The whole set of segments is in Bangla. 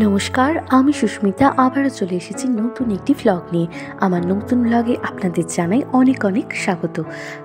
নমস্কার, আমি সুস্মিতা আবারও চলে এসেছি নতুন একটি ভ্লগ নিয়ে। আমার নতুন ভ্লগে আপনাদের জানাই অনেক অনেক স্বাগত।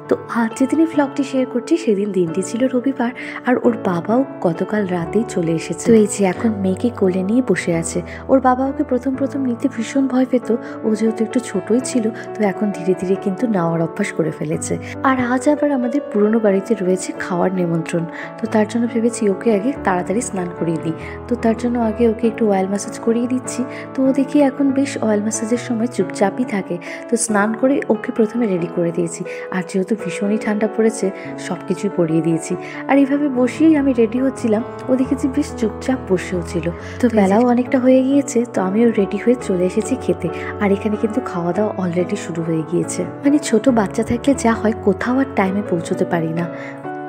তো আজ যেদিনে ভ্লগটি শেয়ার করছি সেদিন দিনটি ছিল রবিবার, আর ওর বাবাও গতকাল রাতেই চলে এসেছে। তো এই যে এখন মেয়েকে কোলে নিয়ে বসে আছে। ওর বাবা ওকে প্রথম নিতে ভীষণ ভয় পেত, ও যেহেতু একটু ছোটই ছিল, তো এখন ধীরে ধীরে কিন্তু নেওয়ার অভ্যাস করে ফেলেছে। আর আজ আবার আমাদের পুরনো বাড়িতে রয়েছে খাওয়ার নিমন্ত্রণ। তো তার জন্য ভেবেছি ওকে আগে তাড়াতাড়ি স্নান করিয়ে দিই। তো তার জন্য আগে ওকে একটু অয়েল ম্যাসাজ করিয়ে দিচ্ছি। তো ও দেখি এখন বেশ অয়েল ম্যাসাজের সময় চুপচাপই থাকে। তো স্নান করে ওকে প্রথমে রেডি করে দিয়েছি, আর যেহেতু ভীষণই ঠান্ডা পড়েছে সব কিছুই পরিয়ে দিয়েছি। আর এইভাবে বসিয়েই আমি রেডি হচ্ছিলাম, ও দেখেছি বেশ চুপচাপ বসেও ছিল। তো বেলাও অনেকটা হয়ে গিয়েছে, তো আমিও রেডি হয়ে চলে এসেছি খেতে। আর এখানে কিন্তু খাওয়া দাওয়া অলরেডি শুরু হয়ে গিয়েছে। মানে ছোট বাচ্চা থাকলে যা হয়, কোথাও আর টাইমে পৌঁছতে পারি না।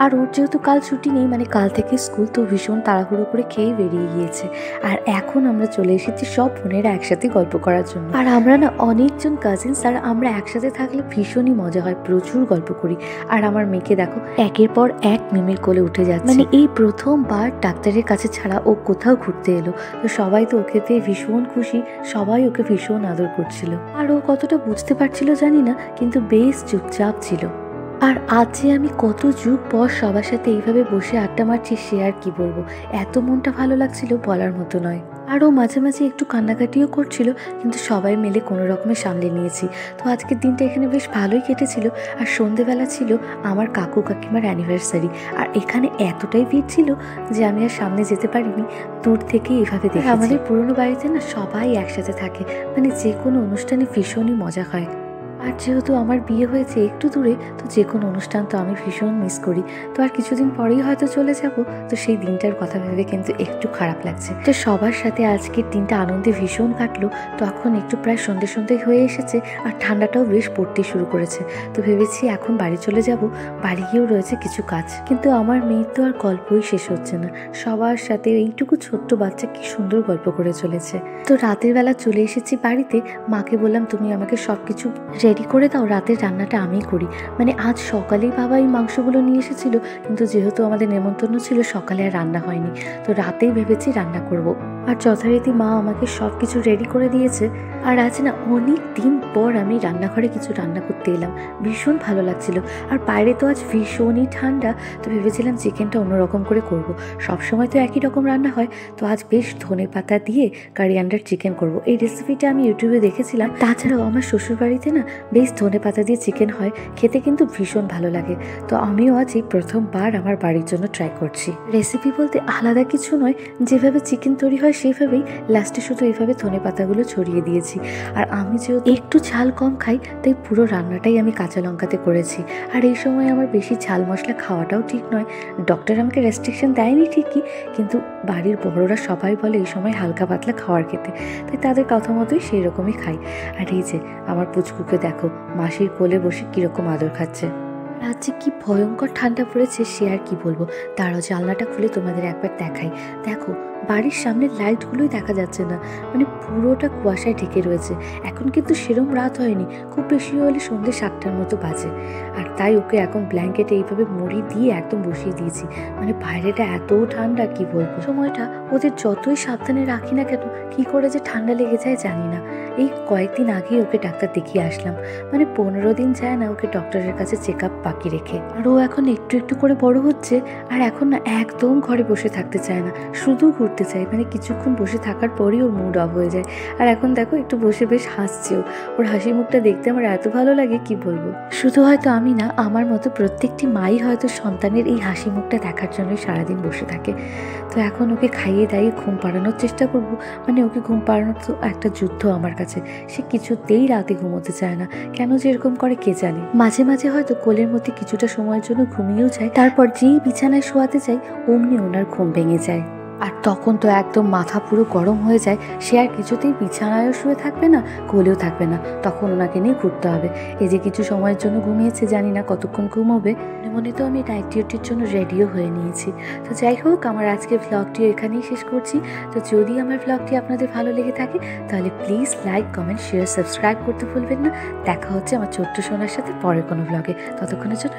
আর ওর যেহেতু কাল ছুটি নেই, মানে কাল থেকে স্কুল, তো ভীষণ তাড়াহুড়ো করে খেয়ে বেরিয়ে গিয়েছে। আর এখন আমরা চলে এসেছি সব বোনেরা একসাথে গল্প করার জন্য। আর আমরা না অনেকজন কাজিনস, আর আমরা একসাথে থাকলে ভীষণই মজা হয়, প্রচুর গল্প করি। আর আমার মেয়েকে দেখো একের পর এক মিমির কোলে উঠে যাচ্ছে। মানে এই প্রথমবার ডাক্তারের কাছে ছাড়া ও কোথাও ঘুরতে এলো। তো সবাই তো ওকে পেয়ে ভীষণ খুশি, সবাই ওকে ভীষণ আদর করছিল। আর ও কতটা বুঝতে পারছিল জানি না, কিন্তু বেশ চুপচাপ ছিল। আর আজ যে আমি কত যুগ পর সবার সাথে এইভাবে বসে আড্ডা মারছি, সে আর কি বলবো। এত মনটা ভালো লাগছিল, বলার মতো নয়। আর ও মাঝে মাঝে একটু কান্নাকাটিও করছিল, কিন্তু সবাই মিলে কোনো রকমে সামলে নিয়েছি। তো আজকের দিনটা এখানে বেশ ভালোই কেটেছিল। আর সন্ধেবেলা ছিল আমার কাকু কাকিমার অ্যানিভার্সারি, আর এখানে এতটাই ভিড় ছিল যে আমি আর সামনে যেতে পারিনি, দূর থেকে এভাবে দেখি। আমাদের পুরনো বাড়িতে না সবাই একসাথে থাকে, মানে যে কোনো অনুষ্ঠানে ভীষণই মজা হয়। আর যেহেতু আমার বিয়ে হয়েছে একটু দূরে, তো যে কোনো অনুষ্ঠান তো আমি ভীষণ মিস করি। তো আর কিছুদিন পরেই হয়তো চলে যাব, তো সেই দিনটার কথা ভেবে কিন্তু একটু খারাপ লাগছে। তো সবার সাথে আজকের দিনটা আনন্দে ভীষণ কাটলো। তো এখন একটু প্রায় সন্ধে হয়ে এসেছে, আর ঠান্ডাটাও বেশ পড়তে শুরু করেছে। তো ভেবেছি এখন বাড়ি চলে যাব। বাড়ি গিয়েও রয়েছে কিছু কাজ, কিন্তু আমার মেয়ের তো আর গল্পই শেষ হচ্ছে না। সবার সাথে এইটুকু ছোট্ট বাচ্চা কি সুন্দর গল্প করে চলেছে। তো রাতের বেলা চলে এসেছি বাড়িতে। মাকে বললাম তুমি আমাকে সবকিছু রেডি করে দাও, রাতের রান্নাটা আমিই করি। মানে আজ সকালেই বাবা এই মাংসগুলো নিয়ে এসেছিল, কিন্তু যেহেতু আমাদের নেমন্তন্ন ছিল সকালে আর রান্না হয়নি, তো রাতেই ভেবেছি রান্না করব। আর যথারীতি মা আমাকে সব কিছু রেডি করে দিয়েছে। আর আজ না অনেক দিন পর আমি রান্নাঘরে কিছু রান্না করতে এলাম, ভীষণ ভালো লাগছিল। আর বাইরে তো আজ ভীষণই ঠান্ডা, তো ভেবেছিলাম চিকেনটা অন্যরকম করে করব। সবসময় তো একই রকম রান্না হয়, তো আজ বেশ ধনেপাতা দিয়ে কারিয়ান্ডার চিকেন করব। এই রেসিপিটা আমি ইউটিউবে দেখেছিলাম। তাছাড়াও আমার শ্বশুরবাড়িতে না বেশ ধনেপাতা দিয়ে চিকেন হয়, খেতে কিন্তু ভীষণ ভালো লাগে। তো আমিও আজ এই প্রথমবার আমার বাড়ির জন্য ট্রাই করছি। রেসিপি বলতে আলাদা কিছু নয়, যেভাবে চিকেন তৈরি হয় সেইভাবেই, লাস্টে শুধু এইভাবে ধনেপাতাগুলো ছড়িয়ে দিয়েছি। আর আমি যেহেতু একটু ঝাল কম খাই, তাই পুরো রান্নাটাই আমি কাঁচা লঙ্কাতে করেছি। আর এই সময় আমার বেশি ঝাল মশলা খাওয়াটাও ঠিক নয়। ডক্টর আমাকে রেস্ট্রিকশন দেয়নি ঠিকই, কিন্তু বাড়ির বড়রা সবাই বলে এই সময় হালকা পাতলা খাওয়ার খেতে, তাই তাদের কথা মতোই সেই রকমই খাই। আর এই যে আমার পুচকুকে দেখো মাসির কোলে বসে কিরকম আদর খাচ্ছে। আজ যে কি ভয়ঙ্কর ঠান্ডা পড়েছে সে আর কি বলবো। দাঁড়াও জানলাটা খুলে তোমাদের একবার দেখাই। দেখো বাড়ির সামনের লাইটগুলোই দেখা যাচ্ছে না, মানে পুরোটা কুয়াশায় ঢেকে রয়েছে। এখন কিন্তু সেরম রাত হয়নি, খুব বেশি হলে সন্ধ্যে 7টার মতো বাজে। আর তাই ওকে এখন ব্ল্যাঙ্কেটে এইভাবে মুড়ি দিয়ে একদম বসিয়ে দিয়েছি। মানে বাইরেটা এত ঠান্ডা কি বলবো। সময়টা ওদের যতই সাবধানে রাখি না কেন, কি করে যে ঠান্ডা লেগে যায় জানি না। এই কয়েকদিন আগেই ওকে ডাক্তার দেখিয়ে আসলাম, মানে 15 দিন যায় না ওকে ডক্টরের কাছে চেক আপ বাকি রেখে। আর ও এখন একটু একটু করে বড় হচ্ছে, আর এখন না একদম ঘরে বসে থাকতে চায় না, শুধু ঘুরতে চায়। মানে কিছুক্ষণ বসে থাকার পরই ওর মুড অফ হয়ে যায়। আর এখন দেখো একটু বসে বেশ হাসছেও। ওর হাসি মুখটা দেখতে আমার এত ভালো লাগে কি বলবো। শুধু হয়তো আমি না, আমার মতো প্রত্যেকটি মাই হয়তো সন্তানের এই হাসি মুখটা দেখার জন্যই সারাদিন বসে থাকে। তো এখন ওকে খাইয়ে দাইয়ে ঘুম পাড়ানোর চেষ্টা করব। মানে ওকে ঘুম পাড়ানোর তো একটা যুদ্ধ আমার কাছে। সে কিছুতেই রাতে ঘুমোতে চায় না, কেন যে এরকম করে কে জানে। মাঝে মাঝে হয়তো কোলের মধ্যে কিছুটা সময়ের জন্য ঘুমিয়েও যায়, তারপর যেই বিছানায় শোয়াতে চাই অমনি ওনার ঘুম ভেঙে যায়। আর তখন তো একদম মাথা পুরো গরম হয়ে যায়। সে আর কিছুতেই বিছানায়ও শুয়ে থাকবে না, কোলেও থাকবে না, তখন ওনাকে নিয়ে ঘুরতে হবে। এই যে কিছু সময়ের জন্য ঘুমিয়েছে, জানি না কতক্ষণ ঘুমোবে। মনে তো আমি নাইট ডিউটির জন্য রেডিও হয়ে নিয়েছি। তো যাই হোক, আমার আজকের ভ্লগটি এখানেই শেষ করছি। তো যদি আমার ভ্লগটি আপনাদের ভালো লেগে থাকে তাহলে please like, comment, share, subscribe করতে ভুলবেন না। দেখা হচ্ছে আমার ছোট্ট সোনার সাথে পরের কোনো ভ্লগে। ততক্ষণের জন্য